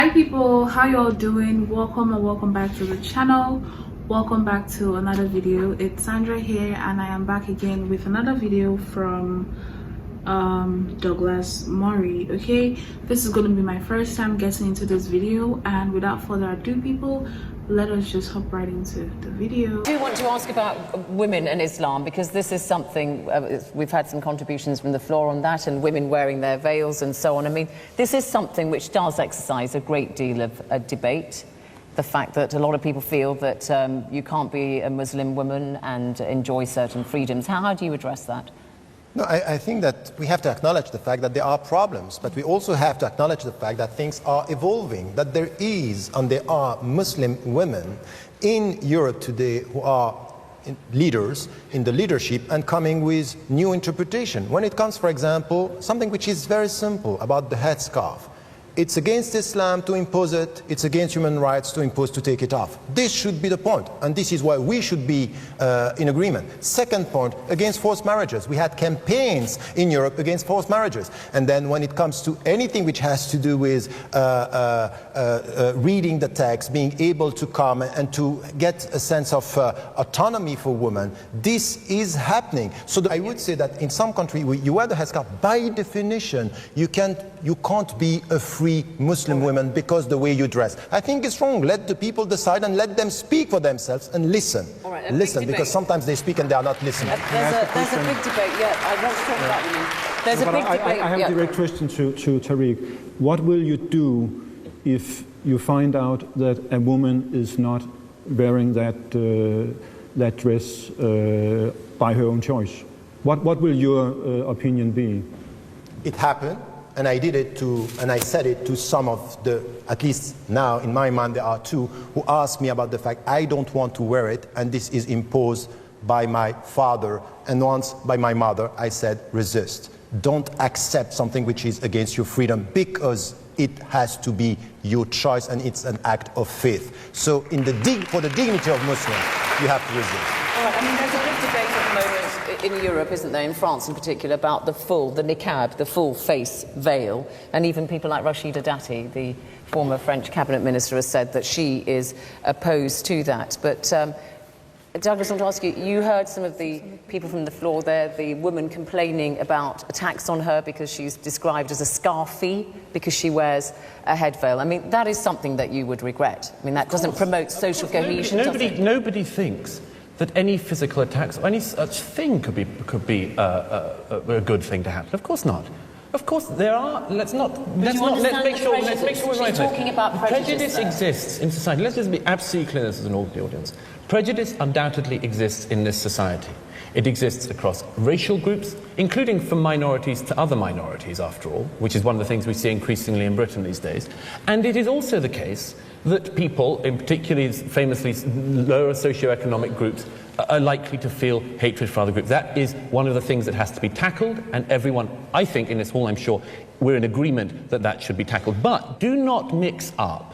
Hi people, how y'all doing? Welcome or welcome back to the channel. Welcome back to another video. It's Sandra here and I am back again with another video from Douglas Murray. Okay, this is going to be my first time getting into this video, and without further ado people, let us just hop right into the video. I do want to ask about women and Islam, because this is something, we've had some contributions from the floor on that, and women wearing their veils and so on. I mean, this is something which does exercise a great deal of debate. The fact that a lot of people feel that you can't be a Muslim woman and enjoy certain freedoms. How do you address that? No, I think that we have to acknowledge the fact that there are problems, but we also have to acknowledge the fact that things are evolving, that there is and there are Muslim women in Europe today who are leaders in the leadership and coming with new interpretation. When it comes, for example, something which is very simple about the headscarf. It's against Islam to impose it, it's against human rights to take it off. This should be the point, and this is why we should be in agreement. Second point, against forced marriages. We had campaigns in Europe against forced marriages. And then when it comes to anything which has to do with reading the text, being able to come and to get a sense of autonomy for women, this is happening. So I would say that in some countries, you wear the headscarf, by definition, you can't be a free Muslim woman because the way you dress. I think it's wrong. Let the people decide and let them speak for themselves and listen. All right, listen, because sometimes they speak and they are not listening. There's a big debate. Yeah, I want to talk about women. There's a big debate. I have a direct question to Tariq. What will you do if you find out that a woman is not wearing that dress by her own choice? What will your opinion be? It happened. And I did it and I said it to some of the, at least now in my mind there are two, who asked me about the fact I don't want to wear it and this is imposed by my father and once by my mother. I said, resist. Don't accept something which is against your freedom, because it has to be your choice and it's an act of faith. So for the dignity of Muslims, you have to resist. All right, I mean, there's a big debate at the moment in Europe, isn't there, in France in particular, about the niqab, the full face veil. And even people like Rachida Dati, the former French cabinet minister, has said that she is opposed to that. But Douglas, I want to ask you, you heard some of the people from the floor there, the woman complaining about attacks on her because she's described as a scarfie because she wears a head veil. I mean, that is something that you would regret. I mean, that doesn't promote social cohesion, does it? Nobody thinks that any physical attacks or any such thing could be a good thing to happen. Of course not. Of course there are. Let's make sure we're right. Talking about prejudice exists in society. Let's just be absolutely clear, this is an audience. Prejudice undoubtedly exists in this society. It exists across racial groups, including from minorities to other minorities, after all, which is one of the things we see increasingly in Britain these days. And it is also the case that people, in particularly famously lower socioeconomic groups, are likely to feel hatred for other groups. That is one of the things that has to be tackled, and everyone, I think, in this hall, I'm sure, we're in agreement that that should be tackled. But do not mix up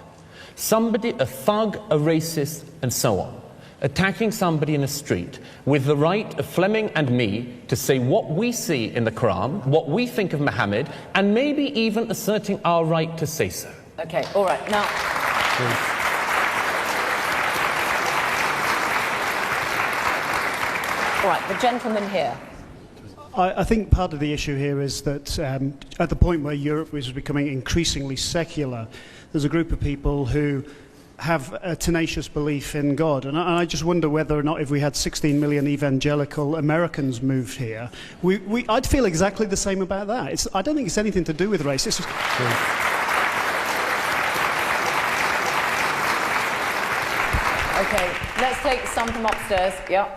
somebody, a thug, a racist, and so on, attacking somebody in a street with the right of Fleming and me to say what we see in the Quran, what we think of Muhammad, and maybe even asserting our right to say so. Okay, all right, now... All right, the gentleman here. I think part of the issue here is that at the point where Europe was becoming increasingly secular, there's a group of people who have a tenacious belief in God. And I just wonder whether or not, if we had 16 million evangelical Americans moved here, I'd feel exactly the same about that. I don't think it's anything to do with race. It's just... Okay, let's take some from upstairs. Yeah.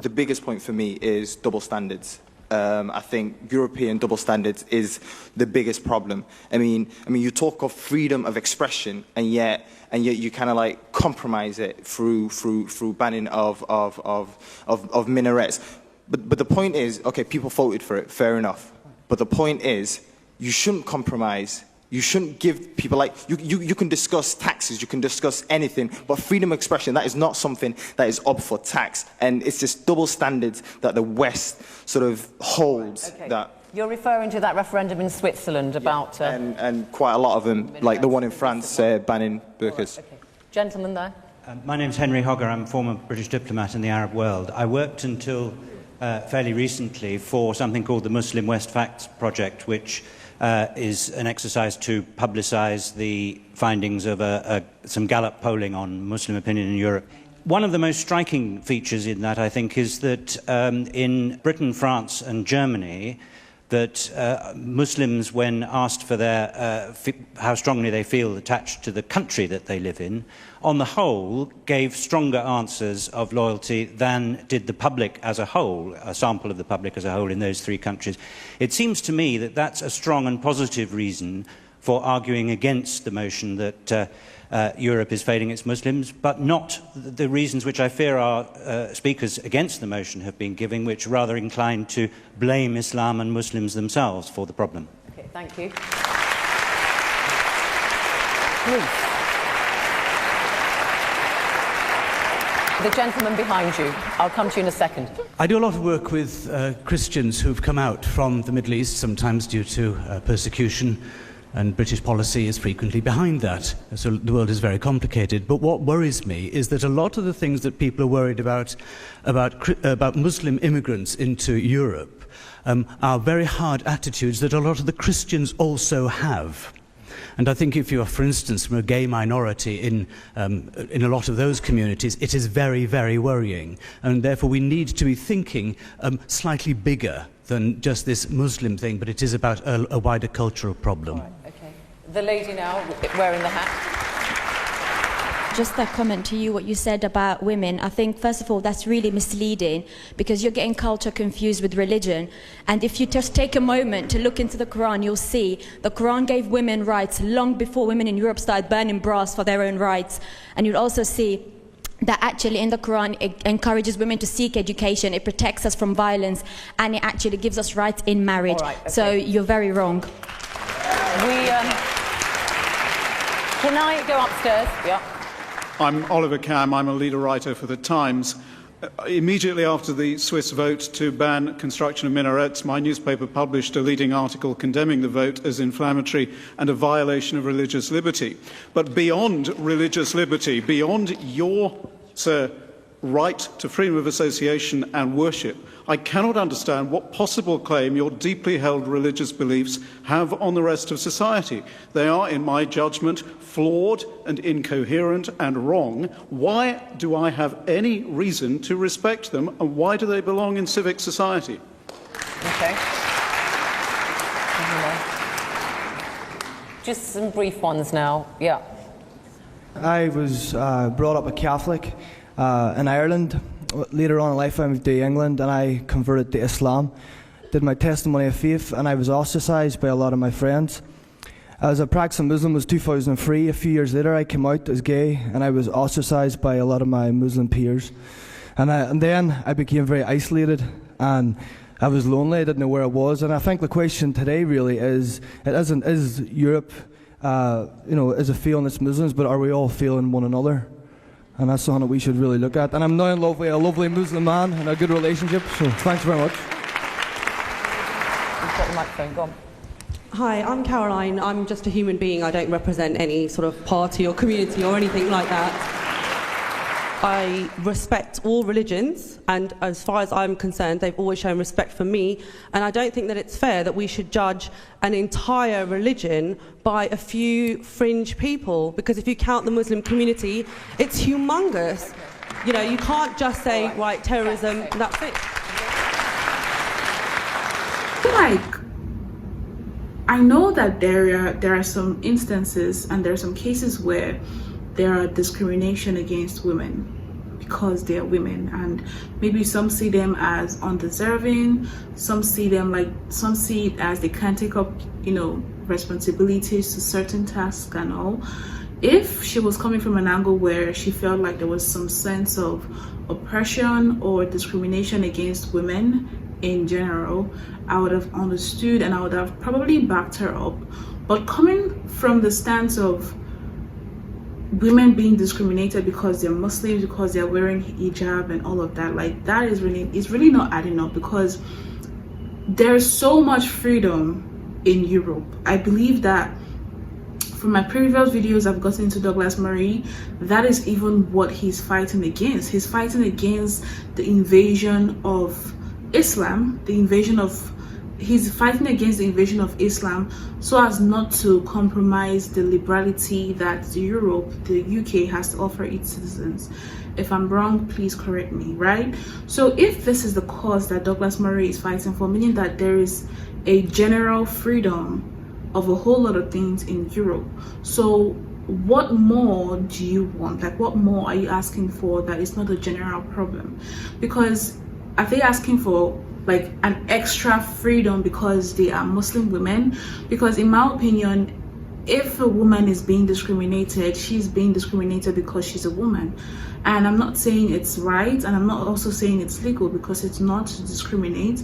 The biggest point for me is double standards. I think European double standards is the biggest problem. I mean, you talk of freedom of expression, and yet you kind of like compromise it through banning of minarets. But the point is, okay, people voted for it, fair enough. But the point is, you shouldn't compromise. You shouldn't give people, like, you can discuss taxes, you can discuss anything, but freedom of expression, that is not something that is up for tax. And it's this double standards that the West sort of holds. Okay. That. You're referring to that referendum in Switzerland about... And quite a lot of them, like the one in France, banning burqas. Okay. Gentleman there. My name's Henry Hogger. I'm a former British diplomat in the Arab world. I worked until fairly recently for something called the Muslim West Facts Project, which is an exercise to publicise the findings of some Gallup polling on Muslim opinion in Europe. One of the most striking features in that, I think, is that in Britain, France and Germany, that Muslims, when asked for how strongly they feel attached to the country that they live in, on the whole gave stronger answers of loyalty than did the public as a whole, a sample of the public as a whole in those three countries. It seems to me that that's a strong and positive reason for arguing against the motion that Europe is failing its Muslims, but not the reasons which I fear our speakers against the motion have been giving, which are rather inclined to blame Islam and Muslims themselves for the problem. Okay, thank you. Please. The gentleman behind you. I'll come to you in a second. I do a lot of work with Christians who've come out from the Middle East, sometimes due to persecution, and British policy is frequently behind that. So the world is very complicated. But what worries me is that a lot of the things that people are worried about Muslim immigrants into Europe are very hard attitudes that a lot of the Christians also have. And I think if you are, for instance, from a gay minority in a lot of those communities, it is very, very worrying. And therefore we need to be thinking slightly bigger than just this Muslim thing, but it is about a wider cultural problem. All right, okay. The lady now, wearing the hat. Just a comment to you, what you said about women. I think, first of all, that's really misleading because you're getting culture confused with religion. And if you just take a moment to look into the Quran, you'll see the Quran gave women rights long before women in Europe started burning bras for their own rights. And you'll also see that actually in the Quran it encourages women to seek education, it protects us from violence, and it actually gives us rights in marriage. All right, okay. So you're very wrong. Can I go upstairs? Yeah. I'm Oliver Cam. I'm a leader writer for The Times. Immediately after the Swiss vote to ban construction of minarets, my newspaper published a leading article condemning the vote as inflammatory and a violation of religious liberty. But beyond religious liberty, beyond your, sir, right to freedom of association and worship, I cannot understand what possible claim your deeply held religious beliefs have on the rest of society. They are, in my judgment, flawed and incoherent and wrong. Why do I have any reason to respect them, and why do they belong in civic society? Okay. Just some brief ones now. Yeah. I was brought up a Catholic in Ireland. Later on in life I moved to England and I converted to Islam. Did my testimony of faith and I was ostracised by a lot of my friends. As a practicing Muslim was 2003. A few years later I came out as gay and I was ostracised by a lot of my Muslim peers. And then I became very isolated and I was lonely. I didn't know where I was. And I think the question today really is, is Europe, is it failing its Muslims, but are we all failing one another? And that's something that we should really look at. And I'm now in love with a lovely Muslim man and a good relationship, so thanks very much. You've got the microphone, go on. Hi, I'm Caroline. I'm just a human being. I don't represent any sort of party or community or anything like that. I respect all religions, and as far as I'm concerned, they've always shown respect for me, and I don't think that it's fair that we should judge an entire religion by a few fringe people, because if you count the Muslim community, it's humongous. You know, you can't just say, right, terrorism, and that's it. I know that there are some instances and there are some cases where there are discrimination against women because they are women, and maybe some see them as undeserving, some see it as they can't take up, responsibilities to certain tasks and all. If she was coming from an angle where she felt like there was some sense of oppression or discrimination against women in general, I would have understood and I would have probably backed her up. But coming from the stance of women being discriminated because they're Muslims, because they're wearing hijab and all of that, like that is really not adding up, because there's so much freedom in Europe. I believe that from my previous videos I've gotten into Douglas Murray, that is even what he's fighting against. He's fighting against the invasion of Islam, he's fighting against the invasion of Islam so as not to compromise the liberality that Europe, the UK, has to offer its citizens. If I'm wrong, please correct me, right? So if this is the cause that Douglas Murray is fighting for, meaning that there is a general freedom of a whole lot of things in Europe, so what more do you want? Like, what more are you asking for that is not a general problem? Because are they asking for like an extra freedom because they are Muslim women? Because in my opinion, if a woman is being discriminated, she's being discriminated because she's a woman. And I'm not saying it's right, and I'm not also saying it's legal, because it's not to discriminate.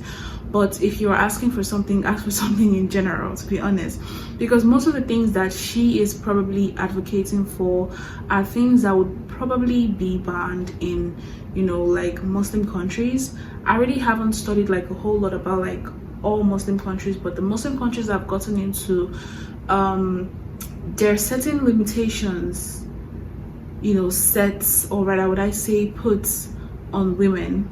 But if you're asking for something, ask for something in general, to be honest. Because most of the things that she is probably advocating for are things that would probably be banned in, you know, like Muslim countries. I already haven't studied like a whole lot about like all Muslim countries, but the Muslim countries I've gotten into, there are certain limitations, you know, sets, or rather would I say puts on women.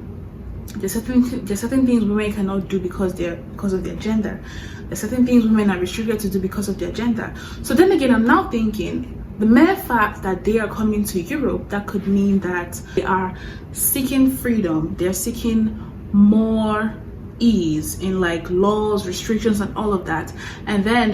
There's certain things women cannot do because of their gender. There's certain things women are restricted to do because of their gender. So then again, I'm now thinking, the mere fact that they are coming to Europe, that could mean that they are seeking freedom, they're seeking more ease in like laws, restrictions, and all of that. And then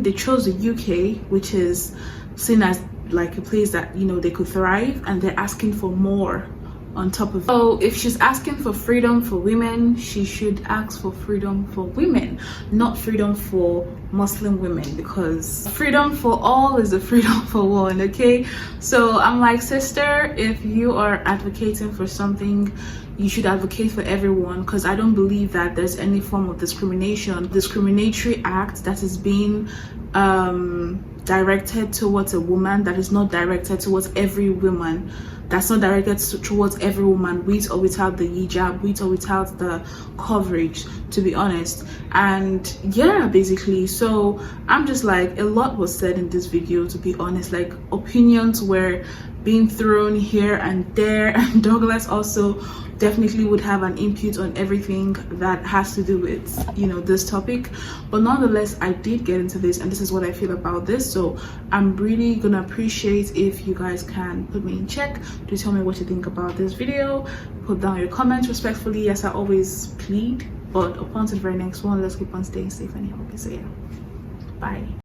they chose the UK, which is seen as like a place that, you know, they could thrive, and they're asking for more on top of it. So if she's asking for freedom for women, she should ask for freedom for women, not freedom for Muslim women, because freedom for all is a freedom for one, okay? So I'm like, sister, if you are advocating for something, you should advocate for everyone, because I don't believe that there's any form of discriminatory act that is being directed towards a woman that is not directed towards every woman, that's not directed towards every woman, with or without the hijab, with or without the coverage, to be honest. And yeah, basically, so I'm just like, a lot was said in this video, to be honest. Like, opinions were being thrown here and there, and Douglas also definitely would have an input on everything that has to do with, you know, this topic. But nonetheless, I did get into this, and this is what I feel about this. So I'm really gonna appreciate if you guys can put me in check to tell me what you think about this video. Put down your comments respectfully, as I always plead. But upon to the very next one, let's keep on staying safe and healthy. So yeah, bye.